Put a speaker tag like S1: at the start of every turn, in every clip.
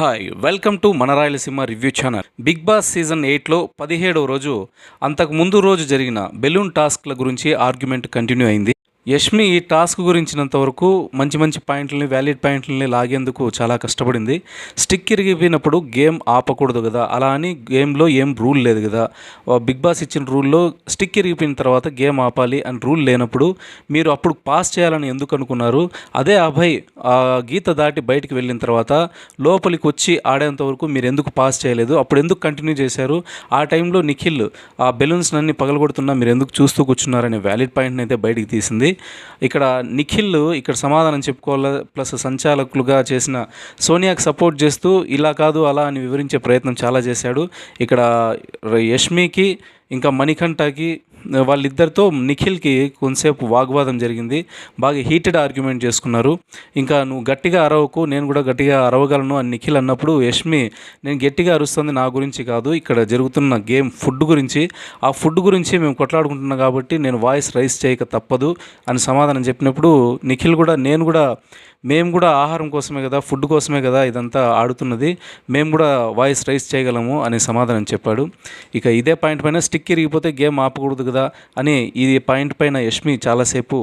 S1: Hi welcome to మన Rayalaseema review channel. Bigg Boss season 8లో 17వ రోజు అంతకు ముందు రోజు జరిగిన బెలూన్ టాస్క్ల గురించి ఆర్గ్యుమెంట్ కంటిన్యూ అయింది. యష్మి ఈ టాస్క్ గురించినంత వరకు మంచి మంచి పాయింట్లని వ్యాలిడ్ పాయింట్లని లాగేందుకు చాలా కష్టపడింది. స్టిక్ ఇరిగిపోయినప్పుడు గేమ్ ఆపకూడదు కదా, అలా అని గేమ్లో ఏం రూల్ లేదు కదా. బిగ్ బాస్ ఇచ్చిన రూల్లో స్టిక్ ఇరిగిపోయిన తర్వాత గేమ్ ఆపాలి అని రూల్ లేనప్పుడు మీరు అప్పుడు పాస్ చేయాలని ఎందుకు అనుకున్నారు? అదే అభయ్ గీత దాటి బయటికి వెళ్ళిన తర్వాత లోపలికి వచ్చి ఆడేంత వరకు మీరు ఎందుకు పాస్ చేయలేదు? అప్పుడు ఎందుకు కంటిన్యూ చేశారు? ఆ టైంలో నిఖిల్ ఆ బెలూన్స్ అన్ని పగలగొడుతున్నా మీరు ఎందుకు చూస్తూ కూర్చున్నారనే వ్యాలిడ్ పాయింట్ని అయితే బయటికి తీసింది. ఇక్కడ నిఖిల్ ఇక్కడ సమాధానం చెప్పుకోవాలి, ప్లస్ సంచాలకులుగా చేసిన సోనియాకి సపోర్ట్ చేస్తూ ఇలా కాదు అలా అని వివరించే ప్రయత్నం చాలా చేశాడు. ఇక్కడ యష్మికి ఇంకా మణికంఠకి వాళ్ళిద్దరితో నిఖిల్కి కొంతసేపు వాగ్వాదం జరిగింది. బాగా హీటెడ్ ఆర్గ్యుమెంట్ చేసుకున్నారు. ఇంకా నువ్వు గట్టిగా అరవకు, నేను కూడా గట్టిగా అరవగలను అని నిఖిల్ అన్నప్పుడు యష్మి నేను గట్టిగా అరుస్తుంది నా గురించి కాదు, ఇక్కడ జరుగుతున్న గేమ్ ఫుడ్ గురించి, ఆ ఫుడ్ గురించి మేము కొట్లాడుకుంటున్నాం కాబట్టి నేను వాయిస్ రైజ్ చేయక తప్పదు అని సమాధానం చెప్పినప్పుడు నిఖిల్ కూడా మేము కూడా ఆహారం కోసమే కదా, ఫుడ్ కోసమే కదా ఇదంతా ఆడుతున్నది, మేము కూడా వాయిస్ రైజ్ చేయగలము అని సమాధానం చెప్పాడు. ఇక ఇదే పాయింట్ పైన స్టిక్ ఇరిగిపోతే గేమ్ ఆపకూడదు కదా అని ఈ పాయింట్ పైన యష్మి చాలాసేపు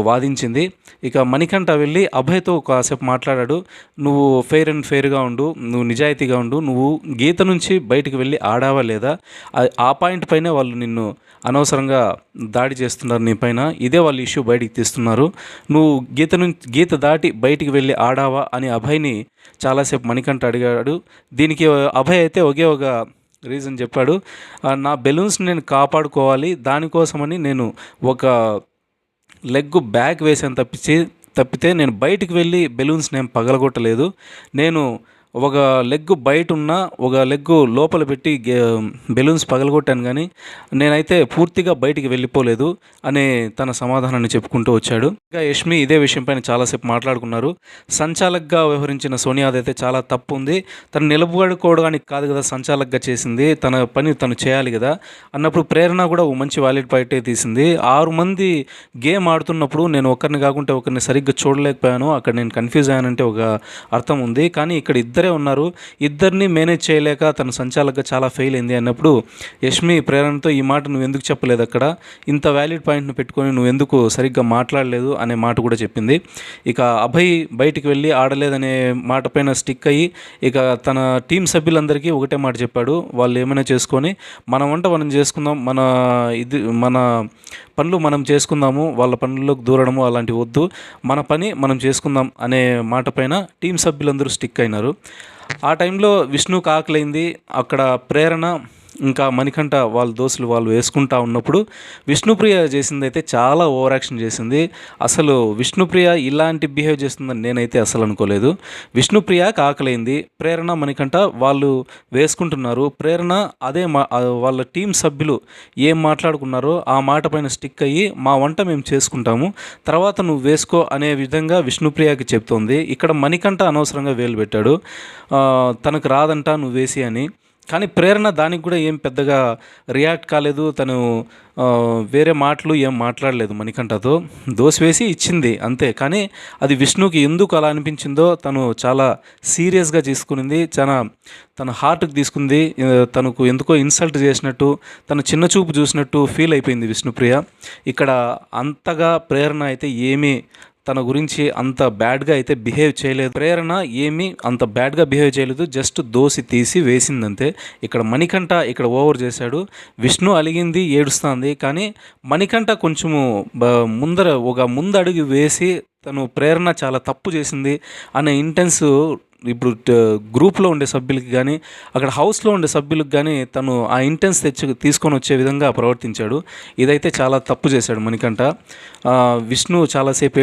S1: వాదించింది. ఇక మణికంఠ వెళ్ళి అభయ్తో కాసేపు మాట్లాడాడు. నువ్వు ఫెయిర్ అండ్ ఫెయిర్గా ఉండు, నువ్వు నిజాయితీగా ఉండు, నువ్వు గీత నుంచి బయటికి వెళ్ళి ఆడావా లేదా, ఆ పాయింట్ పైనే వాళ్ళు నిన్ను అనవసరంగా దాడి చేస్తున్నారు నీ పైన, ఇదే వాళ్ళు ఇష్యూ బయటికి తీస్తున్నారు, నువ్వు గీత దాటి బయటికి వెళ్ళి ఆడావా అని అభయ్ని చాలాసేపు మణికంఠ అడిగాడు. దీనికి అభయ్ అయితే ఒకే ఒక రీజన్ చెప్పాడు, నా బెలూన్స్ నేను కాపాడుకోవాలి, దానికోసమని నేను ఒక లెగ్ బ్యాక్ వేసాను తప్పితే నేను బయటికి వెళ్ళి బెలూన్స్ నేను పగలగొట్టలేదు, నేను ఒక లెగ్ బయట ఉన్న ఒక లెగ్ లోపల పెట్టి బెలూన్స్ పగలగొట్టాను, కానీ నేనైతే పూర్తిగా బయటికి వెళ్ళిపోలేదు అనే తన సమాధానాన్ని చెప్పుకుంటూ వచ్చాడు. ఇంకా యష్మి ఇదే విషయం పైన చాలాసేపు మాట్లాడుకున్నారు. సంచాలక్గా వ్యవహరించిన సోనియాది అయితే చాలా తప్పు ఉంది, తను నిలబడుకోవడానికి కాదు కదా సంచాలక్గా చేసింది, తన పని తను చేయాలి కదా అన్నప్పుడు ప్రేరణ కూడా మంచి వ్యాలిడ్ పాయింటే తీసింది. 6 మంది గేమ్ ఆడుతున్నప్పుడు నేను ఒకరిని కాకుంటే ఒకరిని సరిగ్గా చూడలేకపోయాను, అక్కడ నేను కన్ఫ్యూజ్ అయ్యానంటే ఒక అర్థం ఉంది, కానీ ఇక్కడ ఇద్దరే ఉన్నారు, ఇద్దరిని మేనేజ్ చేయలేక తన సంచాలకగా చాలా ఫెయిల్ అయింది అన్నప్పుడు యష్మి ప్రేరణతో ఈ మాట నువ్వు ఎందుకు చెప్పలేదు, అక్కడ ఇంత వ్యాలిడ్ పాయింట్ను పెట్టుకొని నువ్వు ఎందుకు సరిగ్గా మాట్లాడలేదు అనే మాట కూడా చెప్పింది. ఇక అభయ్ బయటికి వెళ్ళి ఆడలేదనే మాట పైన స్టిక్ అయ్యి ఇక తన టీం సభ్యులందరికీ ఒకటే మాట చెప్పాడు, వాళ్ళు ఏమైనా చేసుకొని మన వంట మనం చేసుకుందాం, మన పనులు మనం చేసుకుందాము, వాళ్ళ పనుల్లోకి దూరడము అలాంటివి వద్దు, మన పని మనం చేసుకుందాం అనే మాట పైన టీం సభ్యులందరూ స్టిక్ అయినారు. ఆ టైంలో విష్ణుకి ఆకలైంది. అక్కడ ప్రేరణ ఇంకా మణికంఠ వాళ్ళ దోస్తులు వాళ్ళు వేసుకుంటా ఉన్నప్పుడు విష్ణుప్రియ చేసిందైతే చాలా ఓవర్ యాక్షన్ చేసింది. అసలు విష్ణుప్రియ ఇలాంటి బిహేవ్ చేస్తుందని నేనైతే అసలు అనుకోలేదు. విష్ణుప్రియకి ఆకలైంది, ప్రేరణ మణికంఠ వాళ్ళు వేసుకుంటున్నారు, ప్రేరణ అదే వాళ్ళ టీం సభ్యులు ఏం మాట్లాడుకున్నారో ఆ మాట పైన స్టిక్ అయ్యి మా వంట మేము చేసుకుంటాము, తర్వాత నువ్వు వేసుకో అనే విధంగా విష్ణుప్రియకి చెప్తోంది. ఇక్కడ మణికంఠ అనవసరంగా వేలు పెట్టాడు, తనకు రాదంట నువ్వు వేసి అని. కానీ ప్రేరణ దానికి కూడా ఏం పెద్దగా రియాక్ట్ కాలేదు, తను వేరే మాటలు ఏం మాట్లాడలేదు, మణికంఠతో దోశ వేసి ఇచ్చింది అంతే. కానీ అది విష్ణుకి ఎందుకు అలా అనిపించిందో తను చాలా సీరియస్గా తీసుకునింది, తన హార్ట్కి తీసుకుంది, తనకు ఎందుకో ఇన్సల్ట్ చేసినట్టు, తను చిన్న చూపు చూసినట్టు ఫీల్ అయిపోయింది విష్ణుప్రియ. ఇక్కడ అంతగా ప్రేరణ అయితే ఏమీ తన గురించి అంత బ్యాడ్గా అయితే బిహేవ్ చేయలేదు, ప్రేరణ ఏమీ అంత బ్యాడ్గా బిహేవ్ చేయలేదు, జస్ట్ దోసి తీసి వేసిందంతే. ఇక్కడ మణికంఠ ఇక్కడ ఓవర్ చేశాడు, విష్ణు అలిగింది ఏడుస్తుంది, కానీ మణికంఠ కొంచెము ముందడుగు వేసి తను ప్రేరణ చాలా తప్పు చేసింది అనే ఇంటెన్స్ ఇప్పుడు గ్రూప్లో ఉండే సభ్యులకి కానీ అక్కడ హౌస్లో ఉండే సభ్యులకు కానీ తను ఆ ఇంటెన్స్ తీసుకొని వచ్చే విధంగా ప్రవర్తించాడు. ఇదైతే చాలా తప్పు చేశాడు మణికంఠ. విష్ణు చాలాసేపు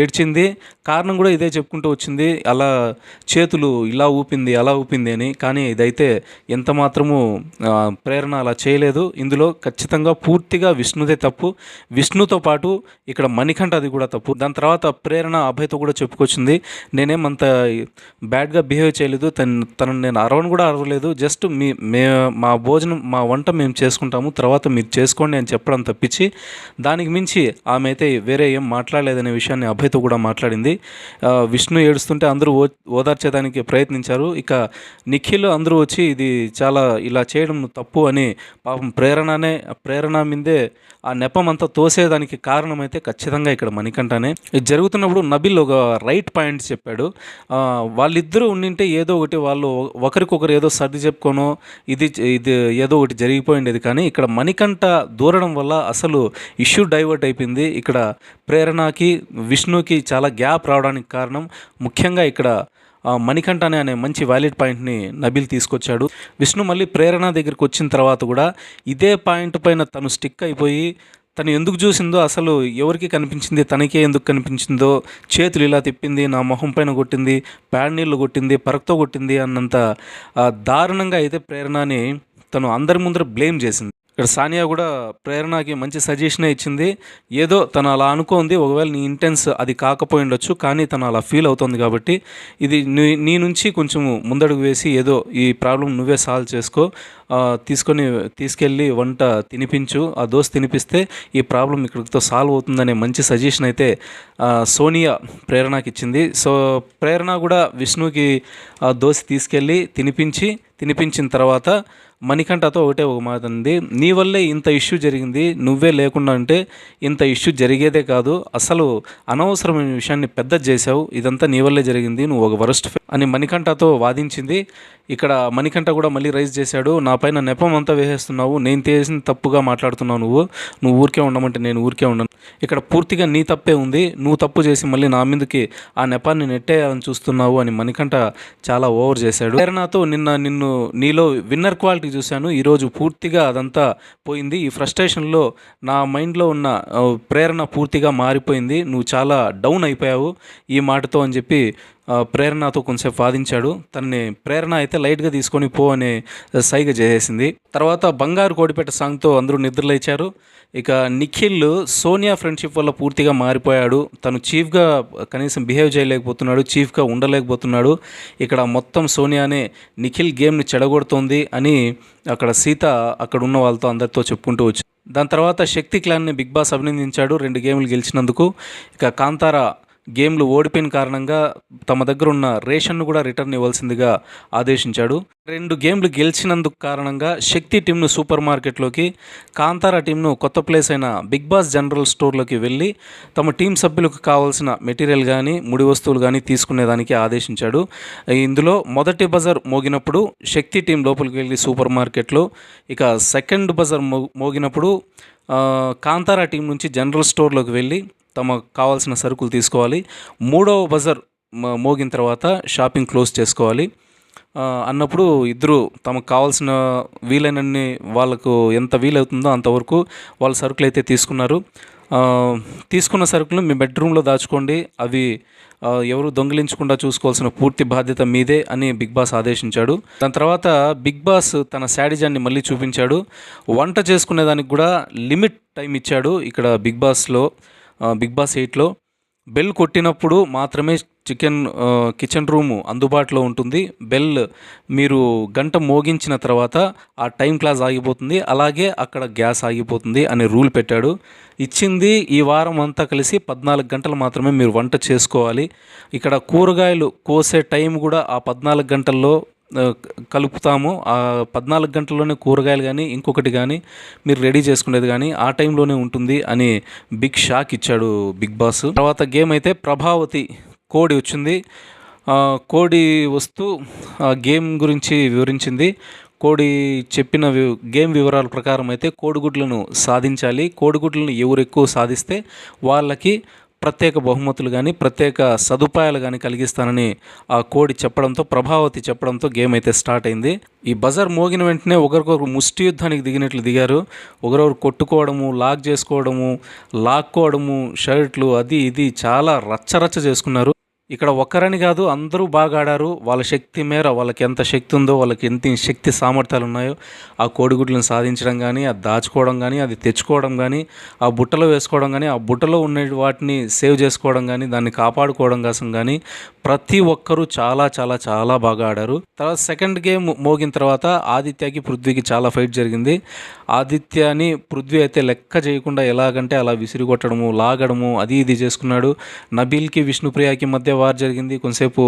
S1: ఏడ్చింది, కారణం కూడా ఇదే చెప్పుకుంటూ వచ్చింది, అలా చేతులు ఇలా ఊపింది అలా ఊపింది అని. కానీ ఇదైతే ఎంత మాత్రము ప్రేరణ అలా చేయలేదు, ఇందులో ఖచ్చితంగా పూర్తిగా విష్ణుదే తప్పు, విష్ణుతో పాటు ఇక్కడ మణికంఠ అది కూడా తప్పు. దాని తర్వాత ప్రేరణ అభయ్తో కూడా చెప్పుకొచ్చింది, నేనేమంత బ్యాడ్గా బిహేవ్ చేయలేదు. తనను నేను అరవను కూడా అరవలేదు. జస్ట్ మా భోజనం మా వంట మేము చేసుకుంటాము, తర్వాత మీరు చేసుకోండి అని చెప్పడం తప్పించి దానికి మించి ఆమె అయితే వేరే ఏం మాట్లాడలేదనే విషయాన్ని అభయ్తో కూడా మాట్లాడింది. విష్ణు ఏడుస్తుంటే అందరూ ఓదార్చేదానికి ప్రయత్నించారు. ఇక నిఖిల్ అందరూ వచ్చి ఇది చాలా ఇలా చేయడం తప్పు అని పాపం ప్రేరణ మీదే ఆ నెపం అంతా తోసేదానికి కారణమైతే ఖచ్చితంగా ఇక్కడ మణికంఠనే. ఇది జరుగుతున్నప్పుడు నబిల్ ఒక రైట్ పాయింట్ చెప్పాడు. వాళ్ళిద్దరూ ఉండింటే ఏదో ఒకటి వాళ్ళు ఒకరికొకరు ఏదో సర్ది చెప్పుకోనో ఇది ఇది ఏదో ఒకటి జరిగిపోయిండేది. కానీ ఇక్కడ మణికంఠ దూరడం వల్ల అసలు ఇష్యూ డైవర్ట్ అయిపోయింది. ఇక్కడ ప్రేరణకి విష్ణుకి చాలా గ్యాప్ రావడానికి కారణం ముఖ్యంగా ఇక్కడ మణికంఠ అనే మంచి వ్యాలిడ్ పాయింట్ని నబిల్ తీసుకొచ్చాడు. విష్ణు మళ్ళీ ప్రేరణ దగ్గరికి వచ్చిన తర్వాత కూడా ఇదే పాయింట్ పైన తను స్టిక్ అయిపోయి తను ఎందుకు చూసిందో అసలు ఎవరికి కనిపించింది, తనకే ఎందుకు కనిపించిందో, చేతులు ఇలా తిప్పింది, నా మొహం పైన కొట్టింది, ప్యాడ్ నీళ్ళు కొట్టింది, పరక్తో కొట్టింది అన్నంత దారుణంగా అయితే ప్రేరణని తను అందరి ముందర బ్లేమ్ చేసింది. ఇక్కడ సానియా కూడా ప్రేరణకి మంచి సజెషనే ఇచ్చింది. ఏదో తను అలా అనుకోంది, ఒకవేళ నీ ఇంటెన్స్ అది కాకపోయి ఉండొచ్చు, కానీ తను అలా ఫీల్ అవుతుంది కాబట్టి ఇది నీ నుంచి కొంచెం ముందడుగు వేసి ఏదో ఈ ప్రాబ్లం నువ్వే సాల్వ్ చేసుకో, తీసుకెళ్ళి వంట తినిపించు, ఆ దోశ తినిపిస్తే ఈ ప్రాబ్లం ఇక్కడితో సాల్వ్ అవుతుందనే మంచి సజెషన్ అయితే సోనియా ప్రేరణకి ఇచ్చింది. సో ప్రేరణ కూడా విష్ణుకి దోశ తీసుకెళ్ళి తినిపించిన తర్వాత మణికంఠతో ఒకటే ఒక మాట ఉంది, నీ వల్లే ఇంత ఇష్యూ జరిగింది, నువ్వే లేకుండా అంటే ఇంత ఇష్యూ జరిగేదే కాదు, అసలు అనవసరమైన విషయాన్ని పెద్ద చేసావు, ఇదంతా నీ వల్లే జరిగింది, నువ్వు ఒక వరస్ట్ అని మణికంఠతో వాదించింది. ఇక్కడ మణికంఠ కూడా మళ్ళీ రైజ్ చేశాడు, నా పైన నెపం అంతా వేసేస్తున్నావు, నేను చేసిన తప్పుగా మాట్లాడుతున్నావు, నువ్వు ఊరికే ఉండమంటే నేను ఊరికే ఉండను, ఇక్కడ పూర్తిగా నీ తప్పే ఉంది, నువ్వు తప్పు చేసి మళ్ళీ నా మీదకి ఆ నెపాన్ని నెట్టేయాలని చూస్తున్నావు అని మణికంఠ చాలా ఓవర్ చేశాడు. ప్రేరణతో నీలో విన్నర్ క్వాలిటీ చూశాను, ఈరోజు పూర్తిగా అదంతా పోయింది, ఈ ఫ్రస్ట్రేషన్లో నా మైండ్లో ఉన్న ప్రేరణ పూర్తిగా మారిపోయింది, నువ్వు చాలా డౌన్ అయిపోయావు ఈ మాటతో అని చెప్పి ప్రేరణతో కొంచెంసేపు వాదించాడు. తనని ప్రేరణ అయితే లైట్గా తీసుకొని పో అనే సైగ చేసేసింది. తర్వాత బంగారు కోడిపేట సాంగ్తో అందరూ నిద్రలేచారు. ఇక నిఖిల్ సోనియా ఫ్రెండ్షిప్ వల్ల పూర్తిగా మారిపోయాడు, తను చీఫ్గా కనీసం బిహేవ్ చేయలేకపోతున్నాడు, చీఫ్గా ఉండలేకపోతున్నాడు. ఇక్కడ మొత్తం సోనియానే నిఖిల్ గేమ్ని చెడగొడుతోంది అని అక్కడ సీత అక్కడ ఉన్న వాళ్ళతో అందరితో చెప్పుకుంటూ వచ్చింది. దాని తర్వాత శక్తి క్లాన్ని బిగ్ బాస్ అభినందించాడు 2 గేమ్లు గెలిచినందుకు. ఇక కాంతారా గేమ్లు ఓడిపోయిన కారణంగా తమ దగ్గర ఉన్న రేషన్ను కూడా రిటర్న్ ఇవ్వాల్సిందిగా ఆదేశించాడు. 2 గేమ్లు గెలిచినందుకు కారణంగా శక్తి టీంను సూపర్ మార్కెట్లోకి, కాంతారా టీంను కొత్త ప్లేస్ అయిన బిగ్ బాస్ జనరల్ స్టోర్లోకి వెళ్ళి తమ టీం సభ్యులకు కావాల్సిన మెటీరియల్ కానీ ముడి వస్తువులు కానీ తీసుకునేదానికి ఆదేశించాడు. ఇందులో మొదటి బజర్ మోగినప్పుడు శక్తి టీం లోపలికి వెళ్ళి సూపర్ మార్కెట్లో, ఇక సెకండ్ బజర్ మోగినప్పుడు కాంతారా టీం నుంచి జనరల్ స్టోర్లోకి వెళ్ళి తమకు కావాల్సిన సరుకులు తీసుకోవాలి. 3వ బజర్ మోగిన తర్వాత షాపింగ్ క్లోజ్ చేసుకోవాలి అన్నప్పుడు ఇద్దరు తమకు కావాల్సిన వీలైనన్ని వాళ్ళకు ఎంత వీలవుతుందో అంతవరకు వాళ్ళ సరుకులు అయితే తీసుకున్నారు. తీసుకున్న సరుకులు మీ బెడ్రూమ్లో దాచుకోండి, అవి ఎవరు దొంగిలించకుండా చూసుకోవాల్సిన పూర్తి బాధ్యత మీదే అని బిగ్ బాస్ ఆదేశించాడు. దాని తర్వాత బిగ్ బాస్ తన శాడిజాన్ని మళ్ళీ చూపించాడు. వంట చేసుకునేదానికి కూడా లిమిట్ టైం ఇచ్చాడు. ఇక్కడ బిగ్ బాస్ 8లో బెల్ కొట్టినప్పుడు మాత్రమే కిచెన్ రూమ్ అందుబాటులో ఉంటుంది. బెల్ మీరు గంట మోగించిన తర్వాత ఆ టైం క్లాస్ ఆగిపోతుంది, అలాగే అక్కడ గ్యాస్ ఆగిపోతుంది అనే రూల్ పెట్టాడు. ఇచ్చింది ఈ వారం అంతా కలిసి 14 గంటలు మాత్రమే మీరు వంట చేసుకోవాలి. ఇక్కడ కూరగాయలు కోసే టైం కూడా ఆ 14 గంటల్లో కలుపుతాము. ఆ 14 గంటల్లోనే కూరగాయలు కానీ ఇంకొకటి కానీ మీరు రెడీ చేసుకునేది కానీ ఆ టైంలోనే ఉంటుంది అని బిగ్ షాక్ ఇచ్చాడు బిగ్ బాస్. తర్వాత గేమ్ అయితే ప్రభావతి కోడి వచ్చింది. కోడి వస్తూ గేమ్ గురించి వివరించింది. కోడి చెప్పిన గేమ్ వివరాల ప్రకారం అయితే కోడిగుడ్లను సాధించాలి, కోడిగుడ్లను ఎవరు ఎక్కువ సాధిస్తే వాళ్ళకి ప్రత్యేక బహుమతులు కానీ ప్రత్యేక సదుపాయాలు కానీ కలిగిస్తానని ఆ కోడి ప్రభావతి చెప్పడంతో గేమ్ అయితే స్టార్ట్ అయింది. ఈ బజార్ మోగిన వెంటనే ఒకరికొకరు ముష్టి యుద్ధానికి దిగారు. ఒకరొకరు కొట్టుకోవడము, లాక్ చేసుకోవడము, లాక్కోవడము, షర్ట్లు అది ఇది చాలా రచ్చరచ్చ చేసుకున్నారు. ఇక్కడ ఒక్కరని కాదు, అందరూ బాగా ఆడారు. వాళ్ళ శక్తి మేర వాళ్ళకి ఎంత శక్తి ఉందో, వాళ్ళకి ఎంత శక్తి సామర్థ్యాలు ఉన్నాయో ఆ కోడిగుడ్లను సాధించడం కానీ, అది దాచుకోవడం కానీ, అది తెచ్చుకోవడం కానీ, ఆ బుట్టలో వేసుకోవడం కానీ, ఆ బుట్టలో ఉన్న వాటిని సేవ్ చేసుకోవడం కానీ, దాన్ని కాపాడుకోవడం కోసం కానీ ప్రతి ఒక్కరూ చాలా చాలా చాలా బాగా ఆడారు. తర్వాత సెకండ్ గేమ్ మోగిన తర్వాత ఆదిత్యకి పృథ్వీకి చాలా ఫైట్ జరిగింది. ఆదిత్యని పృథ్వీ అయితే లెక్క చేయకుండా ఎలాగంటే అలా విసిరికొట్టడము, లాగడము, అది ఇది చేసుకున్నాడు. నబీల్కి విష్ణుప్రియకి మధ్య వార్ జరిగింది. కొంతసేపు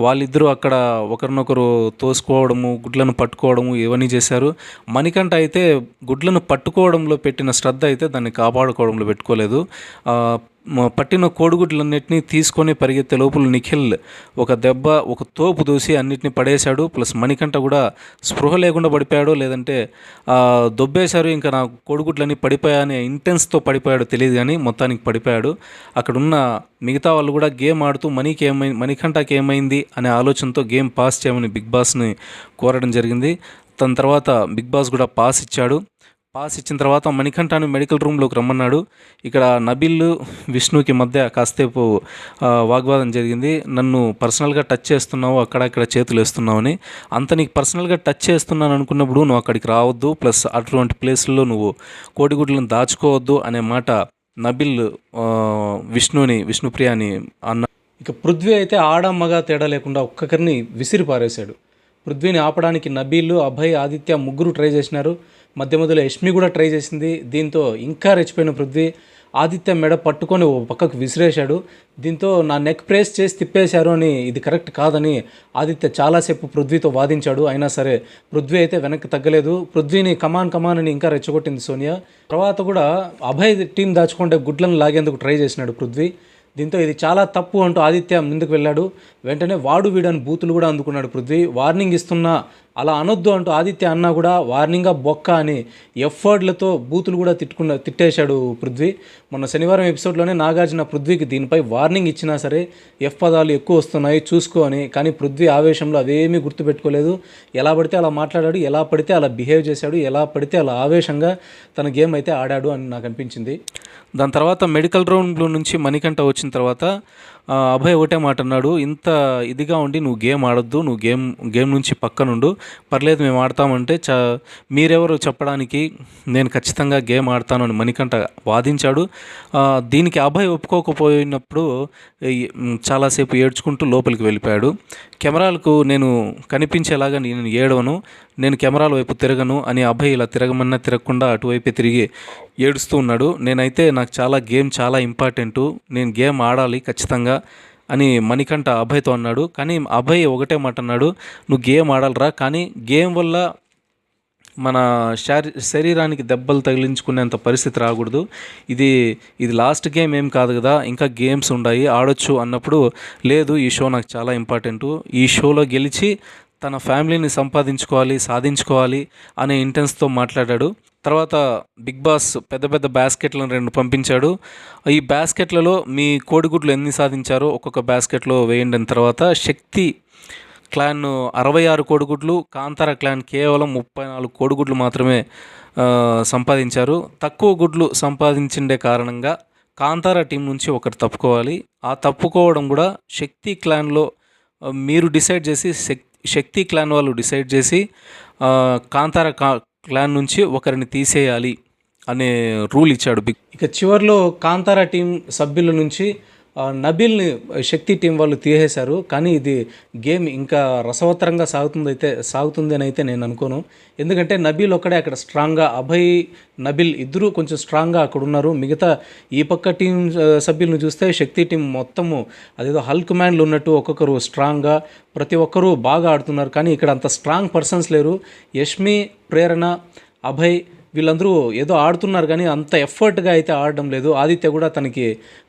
S1: వాళ్ళిద్దరూ అక్కడ ఒకరినొకరు తోసుకోవడము, గుడ్లను పట్టుకోవడము ఇవన్నీ చేశారు. మణికంఠ అయితే గుడ్లను పట్టుకోవడంలో పెట్టిన శ్రద్ధ అయితే దాన్ని కాపాడుకోవడంలో పెట్టుకోలేదు. పట్టిన కోడిగుడ్లన్నింటినీ తీసుకొని పరిగెత్తే లోపల నిఖిల్ ఒక తోపు దూసి అన్నిటిని పడేశాడు. ప్లస్ మణికంఠ కూడా స్పృహ లేకుండా పడిపోయాడు, లేదంటే దొబ్బేశారు. ఇంకా నా కోడిగుడ్లన్నీ పడిపోయాయని ఇంటెన్స్తో పడిపోయాడు తెలియదు, కానీ మొత్తానికి పడిపోయాడు. అక్కడున్న మిగతా వాళ్ళు కూడా గేమ్ ఆడుతూ మణికంఠకి ఏమైంది అనే ఆలోచనతో గేమ్ పాస్ చేయమని బిగ్ బాస్ని కోరడం జరిగింది. దాని తర్వాత బిగ్ బాస్ కూడా పాస్ ఇచ్చాడు. పాస్ ఇచ్చిన తర్వాత మణికంఠను మెడికల్ రూమ్లోకి రమ్మన్నాడు. ఇక్కడ నబీల్ విష్ణుకి మధ్య కాసేపు వాగ్వాదం జరిగింది. నన్ను పర్సనల్గా టచ్ చేస్తున్నావు, అక్కడ చేతులు వేస్తున్నావు అని. అంత నీకు పర్సనల్గా టచ్ చేస్తున్నాను అనుకున్నప్పుడు నువ్వు అక్కడికి రావద్దు, ప్లస్ అటువంటి ప్లేస్లో నువ్వు కోడిగుడ్లను దాచుకోవద్దు అనే మాట నబీల్ విష్ణుప్రియని అన్న. ఇక పృథ్వీ అయితే ఆడమ్మగా తేడా లేకుండా ఒక్కొక్కరిని విసిరి పారేశాడు. పృథ్వీని ఆపడానికి నబీల్, అభయ్, ఆదిత్య ముగ్గురు ట్రై చేసినారు. మధ్యలో యష్మి కూడా ట్రై చేసింది. దీంతో ఇంకా రెచ్చిపోయిన పృథ్వీ ఆదిత్య మెడ పట్టుకొని ఓ పక్కకు విసిరేశాడు. దీంతో నా నెక్ ప్రెస్ చేసి తిప్పేశారు అని, ఇది కరెక్ట్ కాదని ఆదిత్య చాలాసేపు పృథ్వీతో వాదించాడు. అయినా సరే పృథ్వీ అయితే వెనక్కి తగ్గలేదు. పృథ్వీని కమాన్ అని ఇంకా రెచ్చగొట్టింది సోనియా. తర్వాత కూడా అభయ్ టీం దాచుకుంటే గుడ్లను లాగేందుకు ట్రై చేసినాడు పృథ్వీ. దీంతో ఇది చాలా తప్పు అంటూ ఆదిత్య ముందుకు వెళ్ళాడు. వెంటనే వీడని బూతులు కూడా అందుకున్నాడు పృథ్వీ. వార్నింగ్ ఇస్తున్నా అలా అనొద్దు అంటూ ఆదిత్య అన్నా కూడా వార్నింగా బొక్క అని ఎఫ్వర్డ్లతో బూతులు కూడా తిట్టేశాడు పృథ్వీ. మొన్న శనివారం ఎపిసోడ్లోనే నాగార్జున పృథ్వీకి దీనిపై వార్నింగ్ ఇచ్చినా సరే ఎఫ్ పదాలు ఎక్కువ వస్తున్నాయి చూసుకో అని. కానీ పృథ్వీ ఆవేశంలో అవేమీ గుర్తుపెట్టుకోలేదు. ఎలా పడితే అలా మాట్లాడాడు, ఎలా పడితే అలా బిహేవ్ చేశాడు, ఎలా పడితే అలా ఆవేశంగా తన గేమ్ అయితే ఆడాడు అని నాకు అనిపించింది. దాని తర్వాత మెడికల్ రౌండ్లో నుంచి మణికంఠ వచ్చిన తర్వాత అభయ్ ఒకటే మాట అన్నాడు, ఇంత ఇదిగా ఉండి నువ్వు గేమ్ ఆడొద్దు, నువ్వు గేమ్ నుంచి పక్కనుండు, పర్లేదు మేము ఆడతామంటే మీరెవరు చెప్పడానికి, నేను ఖచ్చితంగా గేమ్ ఆడతాను అని మణికంఠ వాదించాడు. దీనికి అభయ్ ఒప్పుకోకపోయినప్పుడు చాలాసేపు ఏడ్చుకుంటూ లోపలికి వెళ్ళిపోయాడు. కెమెరాలకు నేను కనిపించేలాగా నేను ఏడవను, నేను కెమెరాల వైపు తిరగను అని అభయ్ ఇలా తిరగమన్నా తిరగకుండా అటువైపే తిరిగి ఏడుస్తూ ఉన్నాడు. నేనైతే నాకు గేమ్ చాలా ఇంపార్టెంటు, నేను గేమ్ ఆడాలి ఖచ్చితంగా అని మణికంఠ అభయ్తో అన్నాడు. కానీ అభయ్ ఒకటే మాట అన్నాడు, నువ్వు గేమ్ ఆడాలరా, కానీ గేమ్ వల్ల మన శరీరానికి దెబ్బలు తగిలించుకునేంత పరిస్థితి రాకూడదు. ఇది లాస్ట్ గేమ్ ఏం కాదు కదా, ఇంకా గేమ్స్ ఉన్నాయి ఆడొచ్చు అన్నప్పుడు, లేదు ఈ షో నాకు చాలా ఇంపార్టెంటు, ఈ షోలో గెలిచి తన ఫ్యామిలీని సాధించుకోవాలి అనే ఇంటెన్స్తో మాట్లాడాడు. తర్వాత బిగ్ బాస్ పెద్ద బాస్కెట్లను 2 పంపించాడు. ఈ బాస్కెట్లలో మీ కోడిగుడ్లు ఎన్ని సాధించారో ఒక్కొక్క బాస్కెట్లో వేయండి అని. తర్వాత శక్తి క్లాన్ 66 కోడిగుడ్లు, కాంతార క్లాన్ కేవలం 34 కోడిగుడ్లు మాత్రమే సంపాదించారు. తక్కువ గుడ్లు సంపాదించిండే కారణంగా కాంతార టీం నుంచి ఒకరు తప్పుకోవాలి. ఆ తప్పుకోవడం కూడా శక్తి క్లాన్లో మీరు డిసైడ్ చేసి, శక్తి క్లాన్ వాళ్ళు డిసైడ్ చేసి కాంతార క్లాన్ నుంచి ఒకరిని తీసేయాలి అనే రూల్ ఇచ్చాడు. ఇక చివరిలో కాంతార టీం సభ్యుల నుంచి నబీల్ని శక్తి టీం వాళ్ళు తీసేశారు. కానీ ఇది గేమ్ ఇంకా రసవత్తరంగా సాగుతుంది అని అయితే నేను అనుకోను. ఎందుకంటే నబీల్ ఒక్కడే అక్కడ స్ట్రాంగ్గా, అభయ్ నబీల్ ఇద్దరు కొంచెం స్ట్రాంగ్గా అక్కడ ఉన్నారు. మిగతా ఈ పక్క టీం సభ్యులను చూస్తే శక్తి టీం మొత్తము అదేదో హల్క్ మ్యాన్లు ఉన్నట్టు ఒక్కొక్కరు స్ట్రాంగ్గా ప్రతి ఒక్కరూ బాగా ఆడుతున్నారు. కానీ ఇక్కడ అంత స్ట్రాంగ్ పర్సన్స్ లేరు. యష్మి, ప్రేరణ, అభయ్ వీళ్ళందరూ ఏదో ఆడుతున్నారు కానీ అంత ఎఫర్ట్గా అయితే ఆడడం లేదు. ఆదిత్య కూడా తనకి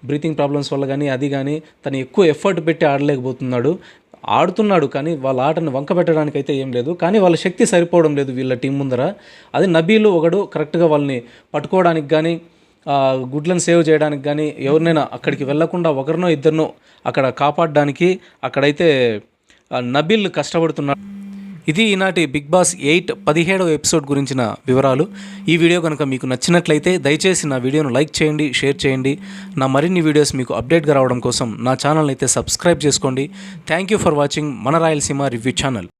S1: బ్రీతింగ్ ప్రాబ్లమ్స్ వల్ల కానీ తను ఎక్కువ ఎఫర్ట్ పెట్టి ఆడుతున్నాడు కానీ వాళ్ళ ఆటను వంక పెట్టడానికి అయితే ఏం లేదు. కానీ వాళ్ళ శక్తి సరిపోవడం లేదు వీళ్ళ టీం ముందర. అది నబీలు ఒకడు కరెక్ట్గా వాళ్ళని పట్టుకోవడానికి కానీ గుడ్లను సేవ్ చేయడానికి కానీ ఎవరినైనా అక్కడికి వెళ్లకుండా ఒకరినో ఇద్దరినో అక్కడ కాపాడడానికి అక్కడైతే నబీల్ కష్టపడుతున్నాడు. ఇది ఈనాటి బిగ్ బాస్ 8 17వ ఎపిసోడ్ గురించిన వివరాలు. ఈ వీడియో కనుక మీకు నచ్చినట్లయితే దయచేసి నా వీడియోను లైక్ చేయండి, షేర్ చేయండి. నా మరిన్ని వీడియోస్ మీకు అప్డేట్గా రావడం కోసం నా ఛానల్ అయితే సబ్స్క్రైబ్ చేసుకోండి. థ్యాంక్ యూ ఫర్ వాచింగ్ మన రాయలసీమ రివ్యూ ఛానల్.